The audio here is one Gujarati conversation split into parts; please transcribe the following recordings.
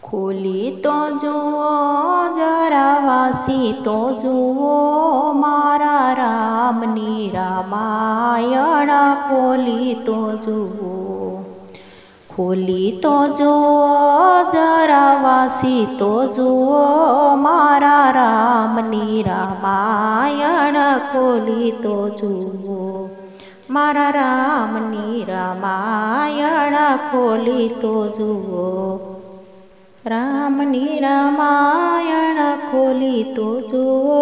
ખોલી તો જુઓ જરા વાસી તો જુઓ મારા રામની રામાયણ ખોલી તો જુઓ. ખોલી તો જુઓ જરા વાસી તો જુઓ મારા રામની રામાયણ ખોલી તો જુઓ. મારા રામની રામાયણ ખોલી તો જુઓ. રામની રામાયણ ખોલી તો જુઓ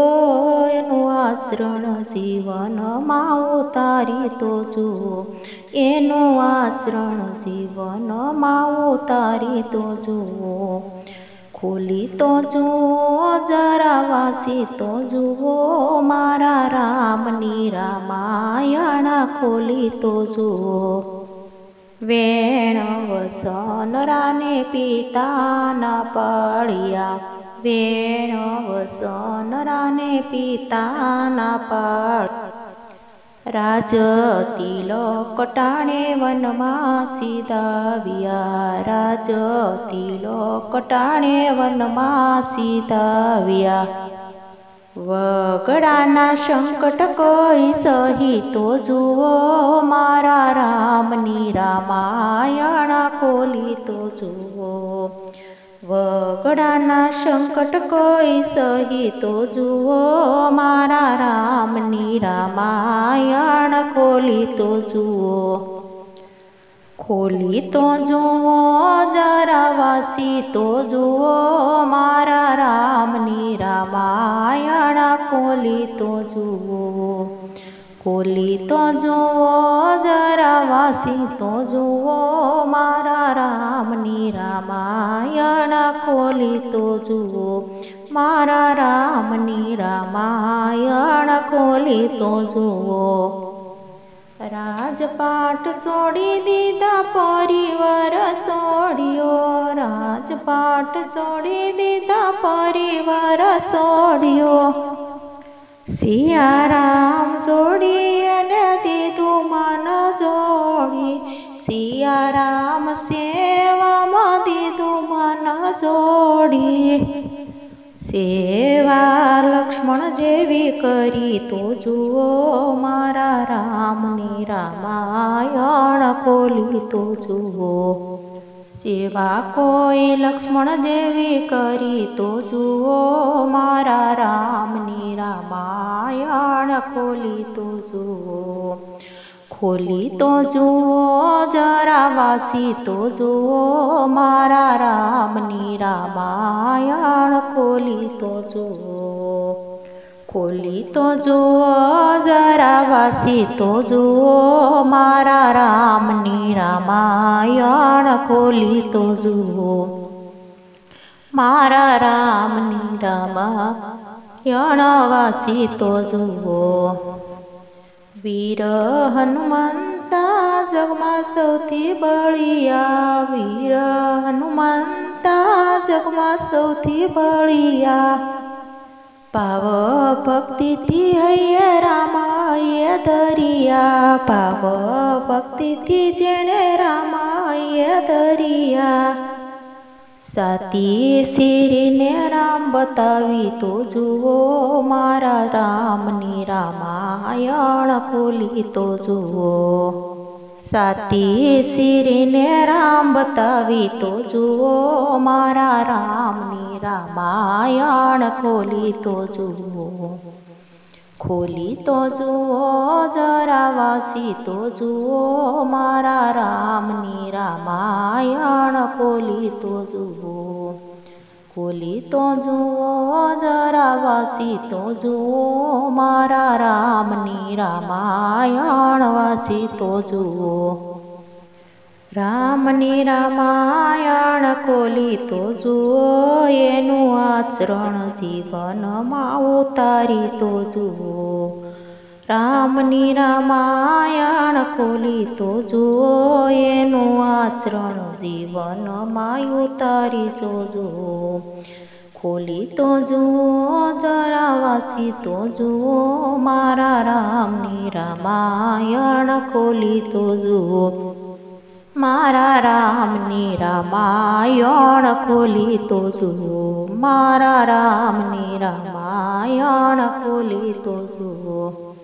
એનું આચરણ જીવનમાં ઉતારી તો જુઓ. એનું આચરણ જીવનમાં ઉતારી તો જુઓ. ખોલી તો જુઓ જરા વાસી તો જુઓ મારા રામની રામાયણ ખોલી તો જુઓ. વેણ વસનરાને પિતાના પાળ્યા. વેણ વસનરાને પિતાના પાળ્યા. રાજ તિલક ટાણે વનમાં સીધાવ્યા. રાજ તિલક ટાણે વનમાં સીધાવ્યા. વગડાના સંકટ કોઈ સહી તો જુઓ મારા રામની રામાયણ ખોલી તો જુઓ. વગડાના સંકટ કોઈ સહી તો જુઓ મારા રામની રામાયણ ખોલી તો જુઓ. ખોલી તો જુઓ જરા વાસી તો જુઓ મારા રામની રામાયણ ખોલી તો જુઓ. ખોલી તો જુઓ જરા વાસી તો જુઓ મારા રામની રામાયણ ખોલી તો જુઓ. મારા રામની રામાયણ ખોલી તો જુઓ. રાજપાટ છોડી દીધા પરિવાર છોડ્યો. રાજપાટ છોડી દીધા પરિવાર છોડ્યો. સિયારામ જોડી અને દીધું મન જોડી. સિયારામ સેવામાં દીધું મન જોડી. સેવા લક્ષ્મણ જેવી કરી તો જુઓ મારા રામની રામાયણ ખોલી તો જુઓ. સેવા કોઈ લક્ષ્મણ જેવી કરી તો જુઓ મારા રામની રામાયણ ખોલી તો જુઓ. ખોલી તો જુઓ જરા વાસી તો જુઓ મારા રામની રામાયણ ખોલી તો જુઓ. ખોલી તો જુઓ જરા વાસી તો જુઓ મારા રામની રામાયણ ખોલી તો જુઓ. મારા રામની રામાયણ વાસી તો જુઓ. વીર હનુમંતા જગમાં સૌથી બળિયા. વીર હનુમંતા જગમાં સૌથી બળિયા. પાવ ભક્તિથી હૈયે રામાયે ધરિયા. પાવ ભક્તિથી જેણે રામાયે ધરિયા. સાતી શિરીને રામ બતાવી તો જુઓ મારા રામની રામાયણ ખોલી તો જુઓ. સાતી શિરીને રામ બતાવી તો જુઓ મારા રામની રામાયણ ખોલી તો જુઓ. ખોલી તો જુઓ જરા વાસી તો જુઓ મારા રામની રામાયણ ખોલી તો જુઓ. ખોલી તો જુઓ જરા વાસી તો જુઓ મારા રામની રામાયણ વાસી તો જુઓ. રામની રામાયણ ખોલી તો જુઓ એનું આચરણ જીવનમાં ઉતારી તો જુઓ. રામની રામાયણ ખોલી તો જુઓ એનું આચરણ જીવનમાં ઉતારી તો જુઓ. ખોલી તો જુઓ જરા વાસી તો જુઓ મારા રામની રામાયણ ખોલી તો જુઓ. મારા રામની રામાયણ ખોલી તો જુઓ, મારા રામની રામાયણ ખોલી તો જુઓ.